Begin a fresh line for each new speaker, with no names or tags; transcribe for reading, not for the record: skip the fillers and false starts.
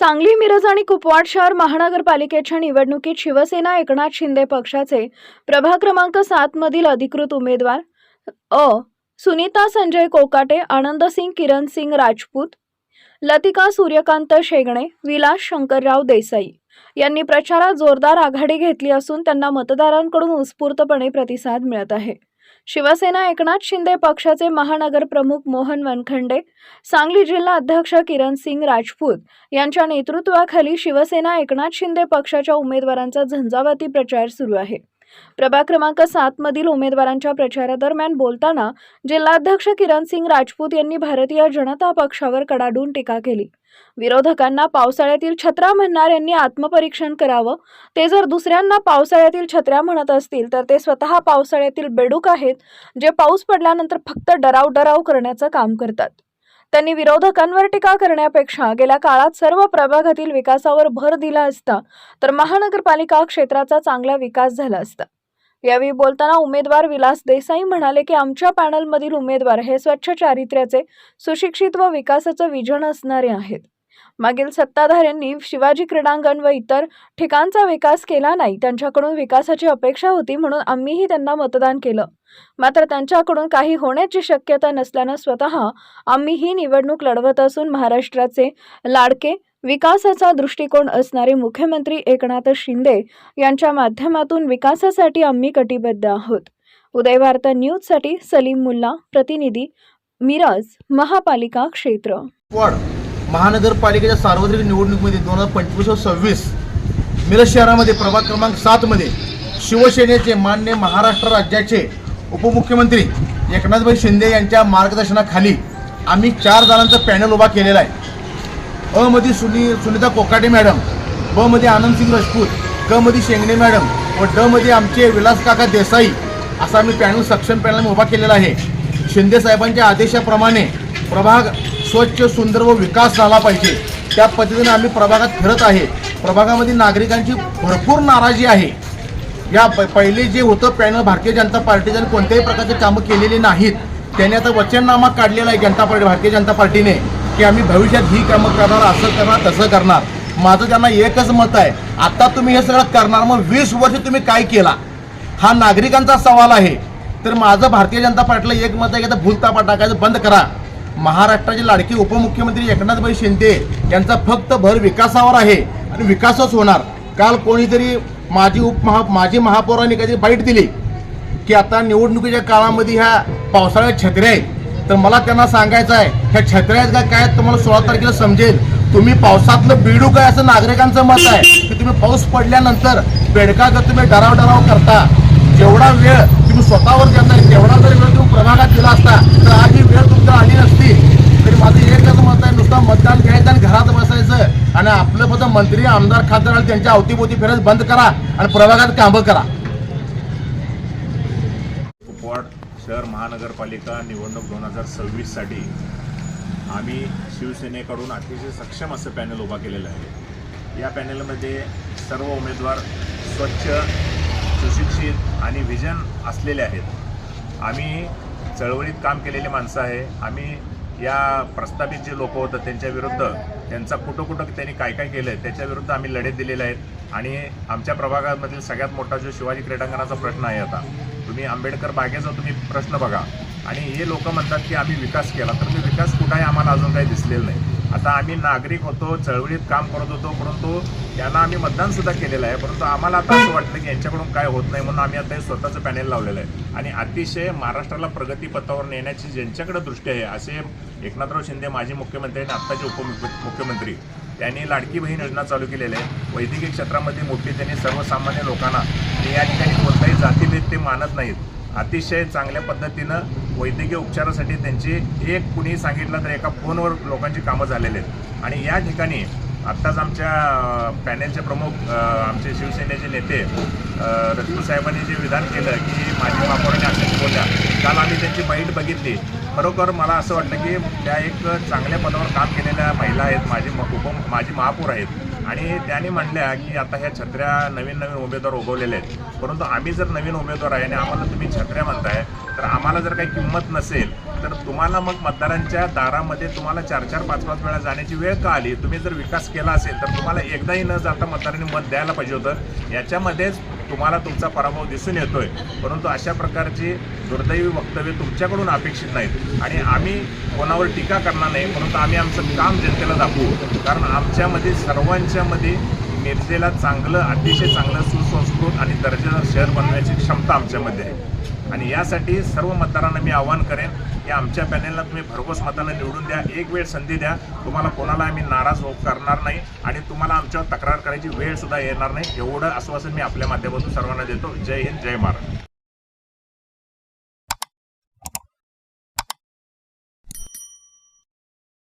सांगली, मिरज आणि कुपवाड शहर महानगरपालिकेच्या निवडणुकीत शिवसेना एकनाथ शिंदे पक्षाचे प्रभाग क्रमांक 7 मधील अधिकृत उमेदवार सुनीता संजय कोकाटे, आनंदसिंग किरणसिंग राजपूत, लतिका सूर्यकांत शेगणे, विलास शंकरराव देसाई यांनी प्रचारात जोरदार आघाडी घेतली असून त्यांना मतदारांकडून उत्स्फूर्तपणे प्रतिसाद मिळत आहे। शिवसेना एकनाथ शिंदे पक्षाचे महानगर प्रमुख मोहन वनखंडे, सांगली जिल्हा अध्यक्ष किरणसिंग राजपूत यांच्या नेतृत्वाखाली शिवसेना एकनाथ शिंदे पक्षाच्या उमेदवारांचा झंझावाती प्रचार सुरू आहे। प्रभाग क्रमांक 7 मधील उमेदवारांच्या प्रचारादरम्यान बोलताना जिल्हाध्यक्ष किरणसिंग राजपूत यांनी भारतीय जनता पक्षावर कडाडून टीका केली। विरोधकांना पावसाळ्यातील छत्र्या म्हणणाऱ्यांनी आत्मपरीक्षण करावं। ते जर दुसऱ्यांना पावसाळ्यातील छत्र्या म्हणत असतील तर ते स्वतः पावसाळ्यातील बेडूक आहेत, जे पाऊस पडल्यानंतर फक्त डराव करण्याचं काम करतात। त्यांनी विरोधकांवर टीका करण्यापेक्षा गेल्या काळात सर्व प्रभागातील विकासावर भर दिला असता तर महानगरपालिका क्षेत्राचा चांगला विकास झाला असता। यावेळी बोलताना उमेदवार विलास देसाई म्हणाले की आमच्या पॅनलमधील उमेदवार हे स्वच्छ चारित्र्याचे, सुशिक्षित व विकासाचं विजन असणारे आहेत। मागील सत्ताधाऱ्यांनी शिवाजी क्रीडांगण व इतर ठिकाणचा विकास केला नाही, त्यांच्याकडून विकासाची अपेक्षा होती म्हणून आम्हीही त्यांना मतदान केलं। मात्र त्यांच्याकडून काही होण्याची शक्यता नसल्यानं स्वतः आम्ही ही निवडणूक लढवत असून महाराष्ट्राचे लाडके, विकासाचा दृष्टिकोन असणारे मुख्यमंत्री एकनाथ शिंदे यांच्या माध्यमातून विकासासाठी आम्ही कटिबद्ध आहोत। उदय वार्ता न्यूजसाठी सलीम मुल्ला, प्रतिनिधी मिरज महापालिका क्षेत्र।
महानगरपालिकेच्या सार्वत्रिक निवडणुकीमध्ये 2025-26 मिरज शहरामध्ये प्रभाग क्रमांक 7 मध्ये शिवसेनेचे माननीय महाराष्ट्र राज्याचे उपमुख्यमंत्री एकनाथभाई शिंदे यांच्या मार्गदर्शनाखाली आम्ही 4 जणांचा पॅनल उभा केलेला आहे। अ मध्ये सुनीता कोकाटे मॅडम, ब मध्ये आनंदसिंग राजपूत, क मध्ये शेंगणे मॅडम व ड मध्ये आमचे विलास काका देसाई असा आम्ही पॅनल सक्षम पॅनल उभा केलेला आहे। शिंदे साहेबांच्या आदेशाप्रमाणे प्रभाग स्वच्छ, सुंदर व विकास झाला पाहिजे त्या पद्धतीने आम्ही प्रभागात फिरत आहे। प्रभागामध्ये नागरिकांची भरपूर नाराजी आहे। या पहिले जे होतं पॅनल भारतीय जनता पार्टीने कोणत्याही प्रकारचे कामं केलेली नाहीत, त्यांनी आता वचननामा काढलेला आहे भारतीय जनता पार्टीने की आम्ही भविष्यात ही कामं करणार, असं करणार, तसं करणार। माझं त्यांना एकच मत आहे, आता तुम्ही हे सगळं करणार, मग 20 वर्ष तुम्ही काय केला हा नागरिकांचा सवाल आहे। तर माझं भारतीय जनता पार्टीला एक मत आहे की आता भूलतापा टाकायचं बंद करा। महाराष्ट्राचे लाडके उपमुख्यमंत्री एकनाथभाई शिंदे यांचा फक्त भर विकासावर आहे आणि विकासच होणार। काल कोणीतरी माजी महापौरांनी काहीतरी बाईट दिली की आता निवडणुकीच्या काळामध्ये ह्या पावसाळ्यात छत्र्या आहेत, तर मला त्यांना सांगायचं आहे ह्या छत्र्या आहेत का काय तुम्हाला 16 तारखेला समजेल। तुम्ही पावसातलं बिडू काय असं नागरिकांचं मत आहे की तुम्ही पाऊस पडल्यानंतर बेडका जर तुम्ही डराव करता, जेवढा वेळ तुम्ही स्वतःवर देताय तेवढा जर वेळ तुम्ही प्रभागात दिला असता तर आज ही वेळ तुमच्या आली नसती। तरी माझं एकच मत आहे, नुसतं मतदान घ्यायचं आणि घरात बसायचं आणि आपलं फक्त मंत्री, आमदार, खासदार त्यांच्या अवतीभोवती फिरत बंद करा आणि प्रभागात कामं करा।
कुपवाड शहर महानगरपालिका निवडणूक 2026 साठी आम्ही शिवसेनेकडून अतिशय सक्षम असं पॅनल उभा केलेलं आहे। या पॅनलमध्ये सर्व उमेदवार स्वच्छ, सुशिक्षित आणि विजन असलेले आहेत। आम्ही चळवळीत काम केलेली माणसं आहे। आम्ही या प्रस्थापित जे लोक होतं त्यांच्या विरुद्ध, त्यांचा कुठं त्यांनी काय केलं आहे त्याच्या विरुद्ध आम्ही लढे दिलेले आहेत। आणि आमच्या प्रभागामधील सगळ्यात मोठा जो शिवाजी क्रीडांगणाचा प्रश्न आहे, आता तुम्ही आंबेडकर बागेचा तुम्ही प्रश्न बघा आणि हे लोक म्हणतात की आम्ही विकास केला, तर ते विकास कुठंही आम्हाला अजून काही दिसलेलं नाही। आता आम्ही नागरिक होतो, चळवळीत काम करत होतो, परंतु त्यांना आम्ही मतदानसुद्धा केलेलं आहे, परंतु आम्हाला आता असं वाटतं की यांच्याकडून काय होत नाही म्हणून आम्ही आता हे स्वतःचं पॅनल लावलेलं आहे। आणि अतिशय महाराष्ट्राला प्रगतीपथावर नेण्याची ज्यांच्याकडे दृष्टी आहे असे एकनाथराव शिंदे माजी मुख्यमंत्री आणि आत्ताचे उपमुख्यमंत्री, त्यांनी लाडकी बहीण योजना चालू केलेली आहे। वैद्यकीय क्षेत्रामध्ये मोठी त्यांनी सर्वसामान्य लोकांना या ठिकाणी कोणताही जातीभेद ते मानत नाहीत, अतिशय चांगल्या पद्धतीनं वैद्यकीय उपचारासाठी त्यांची एक कुणी सांगितलं तर एका फोनवर लोकांची कामं झालेली आहेत। आणि या ठिकाणी आत्ताच आमच्या पॅनेलचे प्रमुख आमचे शिवसेनेचे नेते राजपूत साहेबांनी जे विधान केलं की माजी महापौरांनी असं बोलल्या, काल आम्ही त्यांची बाईट बघितली। खरोखर मला असं वाटतं की त्या एक चांगल्या पदावर काम केलेल्या महिला आहेत, माजी महापौर आहेत आणि त्यांनी म्हणल्या की आता ह्या छत्र्या नवीन उमेदवार उगवलेले आहेत, परंतु आम्ही जर नवीन उमेदवार आहे आणि आम्हाला तुम्ही छत्र्या म्हणताय तर आम्हाला जर काही किंमत नसेल तर तुम्हाला मग मतदारांच्या दारामध्ये तुम्हाला 4-4, 5-5 वेळा जाण्याची वेळ का आली? तुम्ही जर विकास केला असेल तर तुम्हाला एकदाही न जाता मतदारांनी मत द्यायला पाहिजे होतं. याच्यामध्येच तुम्हाला तुमचा पराभव दिसून येतोय. परंतु अशा प्रकारची दुर्दैवी वक्तव्य तुमच्याकडून अपेक्षित नाहीत आणि आम्ही कोणावर टीका करणार नाही, परंतु आम्ही आमचं काम जनतेला दाखवू. कारण आमच्यामध्ये सर्वांच्यामध्ये मिरजेला चांगलं, अतिशय चांगलं, सुसंस्कृत आणि दर्जेदार शहर बनवण्याची क्षमता आमच्यामध्ये आहे. आणि यासाठी सर्व मतदारांना मी आवाहन करेन की आमच्या पॅनेलला तुम्ही भरघोस मतानं निवडून द्या. एक वेळ संधी द्या. तुम्हाला कोणाला आम्ही नाराज करणार नाही आणि तुम्हाला आमच्यावर तक्रार करायची वेळ सुद्धा येणार नाही. एवढं आश्वासन मी आपल्या माध्यमातून सर्वांना देतो. जय हिंद, जय महाराष्ट्र.